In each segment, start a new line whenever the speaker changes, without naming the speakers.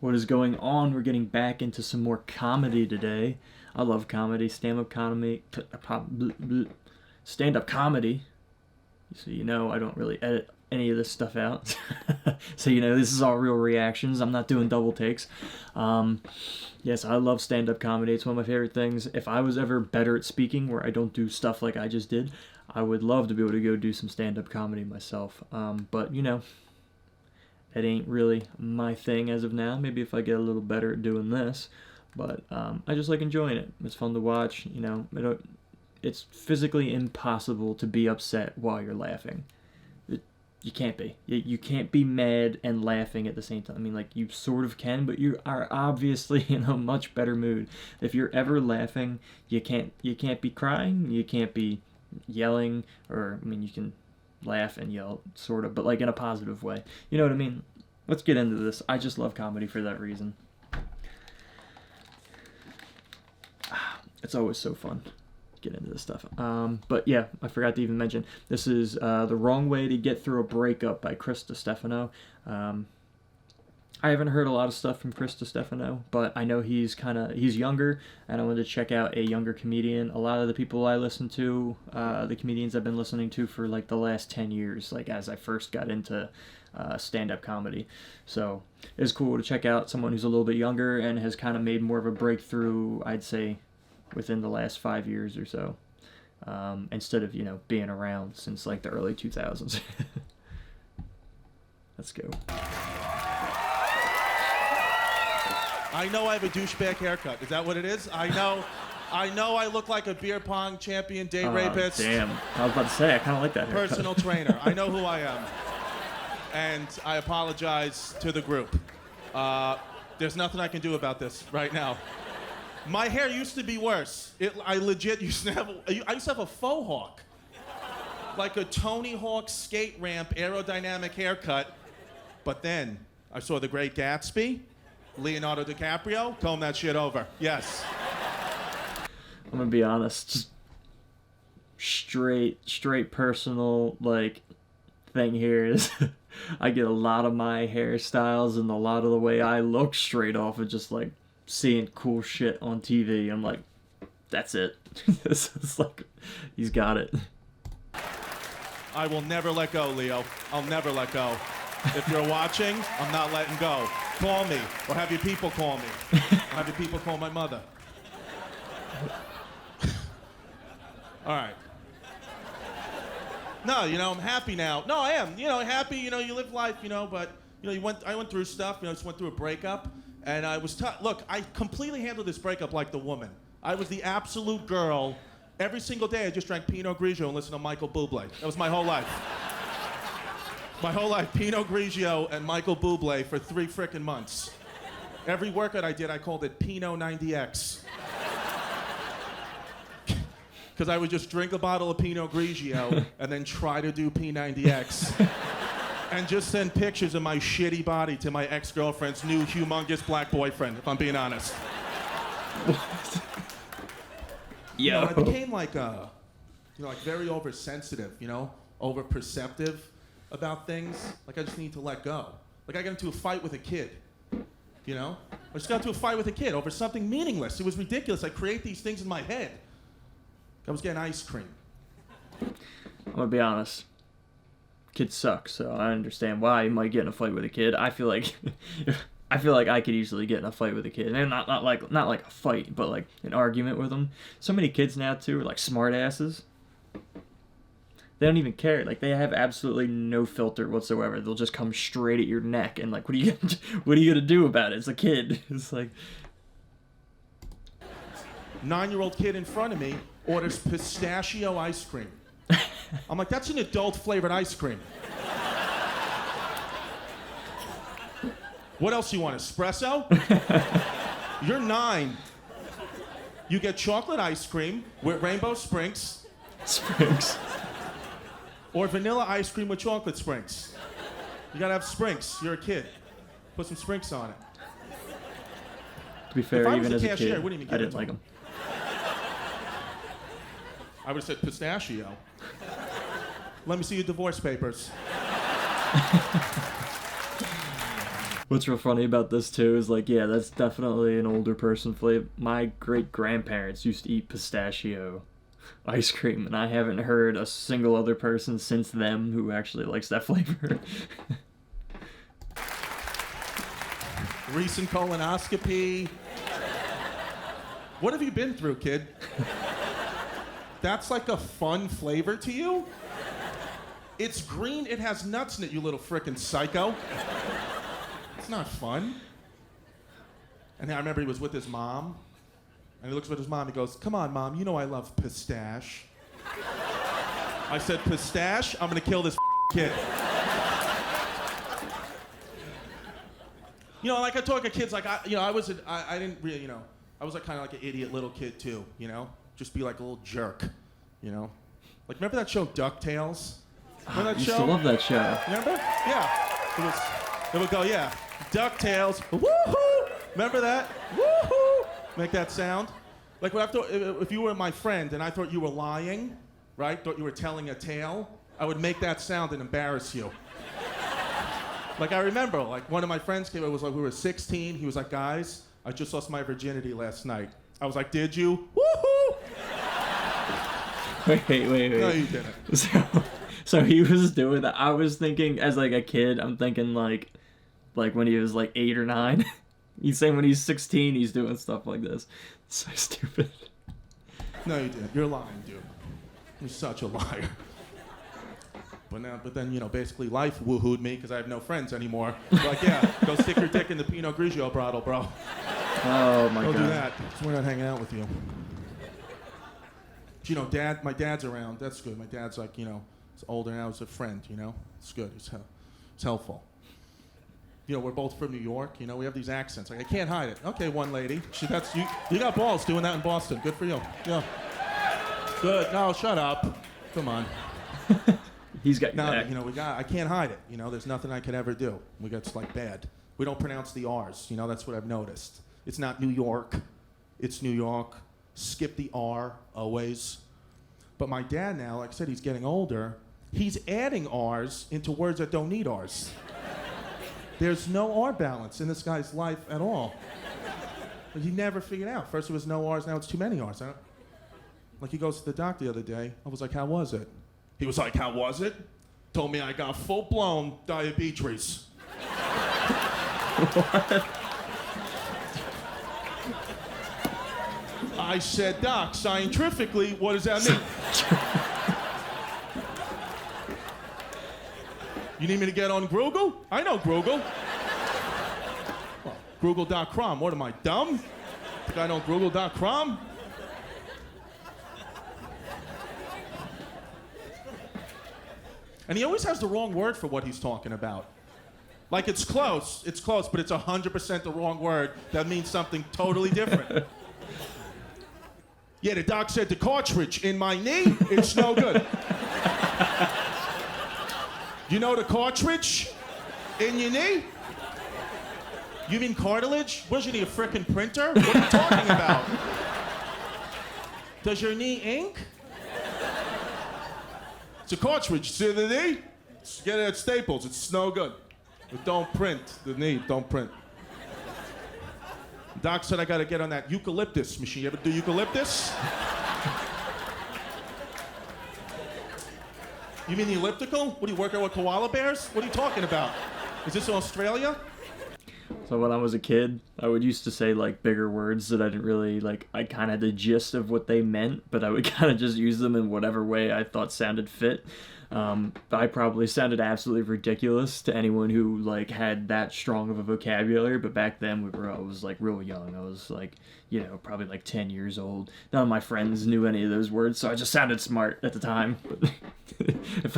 What is going on? We're getting back into some more comedy today. I love comedy, stand-up comedy, stand-up comedy. So you know I don't really edit any of this stuff out. So you know this is all real reactions. I'm not doing double takes. Yes, I love stand-up comedy. It's one of my favorite things. If I was ever better at speaking, where I don't do stuff like I just did, I would love to be able to go do some stand-up comedy myself. But you know, that ain't really my thing as of now. Maybe if I get a little better at doing this. But I just like enjoying it. It's fun to watch. You know, it's physically impossible to be upset while you're laughing. You can't be. You can't be mad and laughing at the same time. I mean, like, you sort of can, but you are obviously in a much better mood. If you're ever laughing, you can't be crying. You can't be yelling, or, I mean, you can laugh and yell, sort of, but like in a positive way. You know what I mean? Let's get into this. I just love comedy for that reason. It's always so fun to get into this stuff. But yeah, I forgot to even mention, this is The Wrong Way to Get Through a Breakup by Distefano. I haven't heard a lot of stuff from Distefano, but I know he's younger, and I wanted to check out a younger comedian. A lot of the people I listen to, the comedians I've been listening to for like the last 10 years, like as I first got into stand-up comedy. So it's cool to check out someone who's a little bit younger and has kind of made more of a breakthrough, I'd say, within the last 5 years or so, instead of, you know, being around since like the early 2000s. Let's go.
I know I have a douchebag haircut. Is that what it is? I know I look like a beer pong champion, date rapist.
Damn. I was about to say, I kind of like that haircut.
Personal trainer. I know who I am. And I apologize to the group. There's nothing I can do about this right now. My hair used to be worse. I legit used to have a faux hawk. Like a Tony Hawk skate ramp aerodynamic haircut. But then I saw The Great Gatsby. Leonardo DiCaprio, comb that shit over. Yes.
I'm gonna be honest. Just straight personal like thing here is I get a lot of my hairstyles and a lot of the way I look straight off of just like seeing cool shit on TV. I'm like, that's it. It's like, he's got it.
I will never let go, Leo. I'll never let go. If you're watching, I'm not letting go. Call me, or have your people call me. Or have your people call my mother. All right. No, you know, I'm happy now. No, I am. You know, happy, you know, you live life, you know, but, you know, I went through stuff, you know, just went through a breakup, and I was look, I completely handled this breakup like the woman. I was the absolute girl. Every single day I just drank Pinot Grigio and listened to Michael Bublé. That was my whole life. My whole life, Pinot Grigio and Michael Bublé for 3 frickin' months. Every workout I did, I called it Pinot 90X. Because I would just drink a bottle of Pinot Grigio and then try to do P90X. And just send pictures of my shitty body to my ex-girlfriend's new humongous black boyfriend, if I'm being honest. You know, I became like, you know, like very oversensitive, you know, overperceptive about things. Like, I just need to let go. Like, I got into a fight with a kid, you know? I just got into a fight with a kid over something meaningless. It was ridiculous. I create these things in my head. I was getting ice cream.
I'm gonna be honest. Kids suck, so I understand why you might get in a fight with a kid. I feel like I could easily get in a fight with a kid, and not like a fight, but like an argument with them. So many kids now too are like smart asses. They don't even care. Like, they have absolutely no filter whatsoever. They'll just come straight at your neck, and like, what are you gonna do about it? It's a kid. It's like,
9-year-old kid in front of me orders pistachio ice cream. I'm like, that's an adult flavored ice cream. What else do you want, espresso? You're 9. You get chocolate ice cream with rainbow sprinkles.
Sprinkles.
Or vanilla ice cream with chocolate sprinkles. You gotta have sprinkles. You're a kid. Put some sprinkles on it.
To be fair, even as a
cashier,
kid,
wouldn't even
I
give it
didn't
to
like
him.
them.
I would have said pistachio. Let me see your divorce papers.
What's real funny about this too is like, yeah, that's definitely an older person flavor. My great grandparents used to eat pistachio ice cream, and I haven't heard a single other person since them who actually likes that flavor.
Recent colonoscopy. What have you been through, kid? That's like a fun flavor to you? It's green, it has nuts in it, you little frickin' psycho. It's not fun. And I remember he was with his mom, and he looks at his mom, he goes, "Come on, Mom, you know I love pistache." I said, "Pistache? I'm gonna kill this kid." You know, like I talk to kids, like I didn't really, you know, I was like kind of like an idiot little kid too, you know, just be like a little jerk, you know. Like remember that show DuckTales? Remember that
I used
show?
to love that show.
Remember? Yeah. It would go, yeah, DuckTales. Woohoo! Remember that? Woohoo! Make that sound. Like if you were my friend and I thought you were lying, right? Thought you were telling a tale, I would make that sound and embarrass you. Like I remember, like one of my friends came. It was like we were 16. He was like, "Guys, I just lost my virginity last night." I was like, "Did you?" Woohoo!
Wait.
No, you didn't.
So he was doing that. I was thinking as like a kid. I'm thinking like when he was like 8 or 9. He's saying when he's 16, he's doing stuff like this. It's so stupid.
No, you didn't. You're lying, dude. You're such a liar. But then, you know, basically life woohooed me because I have no friends anymore. Like, yeah, go stick your dick in the Pinot Grigio bottle, bro.
Oh my god.
Don't do that. So we're not hanging out with you. You know, my dad's around. That's good. My dad's like, you know, he's older now. He's a friend, you know. It's good. It's helpful. You know, we're both from New York. You know, we have these accents. Like, I can't hide it. Okay, one lady. You got balls doing that in Boston. Good for you. Yeah. Good. No, shut up. Come on.
He's got your
No,
back.
you know, I can't hide it. You know, there's nothing I could ever do. It's like bad. We don't pronounce the R's. You know, that's what I've noticed. It's not New York. It's New York. Skip the R, always. But my dad now, like I said, he's getting older. He's adding R's into words that don't need R's. There's no R balance in this guy's life at all. But he never figured out. First it was no R's, now it's too many R's. Like he goes to the doctor the other day. I was like, "How was it?" He was like, "How was it?" Told me I got full-blown diabetes.
What?
I said, "Doc, scientifically, what does that mean?" You need me to get on Google? I know Google. Well, Google.com. What am I, dumb? Think I know Google.com? And he always has the wrong word for what he's talking about. Like it's close, but it's 100% the wrong word that means something totally different. Yeah, the doc said the cartridge in my knee, it's no good. You know the cartridge in your knee? You mean cartilage? What, you need a frickin' printer? What are you talking about? Does your knee ink? It's a cartridge. See the knee? Get it at Staples. It's no good. But don't print the knee. Don't print. Doc said I got to get on that eucalyptus machine. You ever do eucalyptus? You mean the elliptical? What are you working with koala bears? What are you talking about? Is this Australia?
So when I was a kid, I would used to say like bigger words that I didn't really like. I kind of had the gist of what they meant, but I would kind of just use them in whatever way I thought sounded fit. I probably sounded absolutely ridiculous to anyone who like had that strong of a vocabulary. But back then I was like real young. I was like, you know, probably like 10 years old. None of my friends knew any of those words, so I just sounded smart at the time. But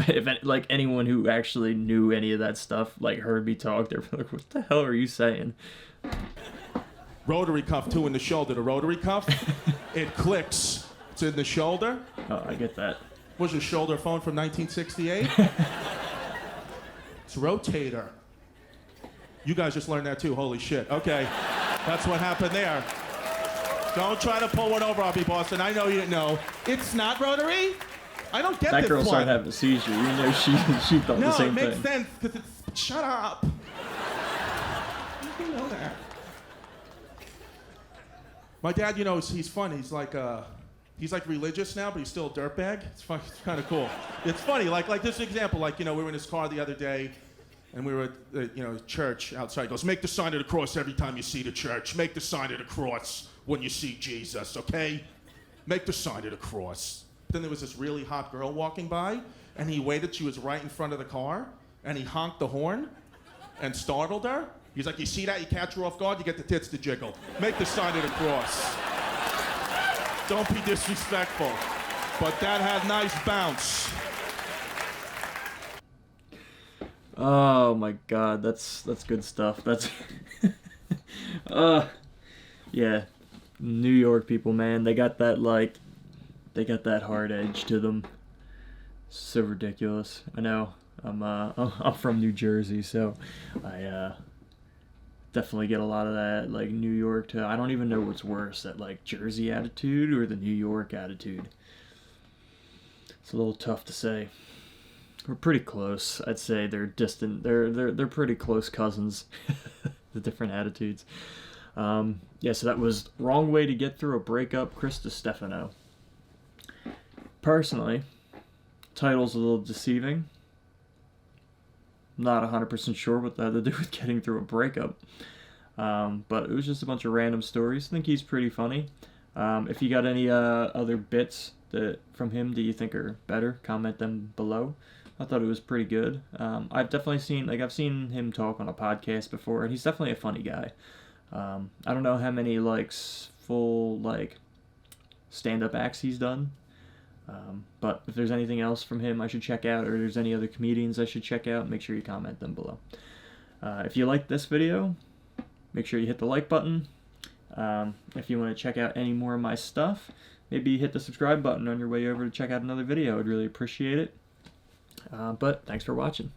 if like anyone who actually knew any of that stuff like heard me talk, they're like, "What the hell are you saying?"
Rotary cuff too in the shoulder. The rotary cuff, it clicks. It's in the shoulder.
Oh, I get that.
Was your shoulder phone from 1968? It's rotator. You guys just learned that too. Holy shit. Okay, that's what happened there. Don't try to pull one over on me, Boston. I know you didn't know. It's not rotary. I don't get
That
this
girl
one.
started having a seizure. You know, she thought the
No,
same
it makes
thing.
sense because it's. Shut up. My dad, you know, he's fun. He's like religious now, but he's still a dirtbag. It's fun. It's kind of cool. It's funny. Like this example. Like, you know, we were in his car the other day, and we were at church outside. He goes, make the sign of the cross every time you see the church. Make the sign of the cross when you see Jesus. Okay? Make the sign of the cross. Then there was this really hot girl walking by, and he waited. She was right in front of the car, and he honked the horn, and startled her. He's like, you see that? You catch her off guard, you get the tits to jiggle. Make the sign of the cross. Don't be disrespectful. But that had nice bounce.
Oh my God, that's good stuff. That's yeah. New York people, man, they got that hard edge to them. So ridiculous. I know. I'm from New Jersey, so I definitely get a lot of that, like, New York to, I don't even know what's worse, that, like, Jersey attitude or the New York attitude. It's a little tough to say. We're pretty close. I'd say they're distant. They're pretty close cousins. The different attitudes. Yeah, so that was Wrong Way to Get Through a Breakup, Chris Distefano. Personally, title's a little deceiving. Not 100% sure what that had to do with getting through a breakup. But it was just a bunch of random stories. I think he's pretty funny. If you got any other bits from him that you think are better, comment them below. I thought it was pretty good. I've seen him talk on a podcast before, and he's definitely a funny guy. I don't know how many full stand-up acts he's done. But if there's anything else from him I should check out, or there's any other comedians I should check out, make sure you comment them below. If you liked this video, make sure you hit the like button. If you want to check out any more of my stuff, maybe hit the subscribe button on your way over to check out another video. I'd really appreciate it. But thanks for watching.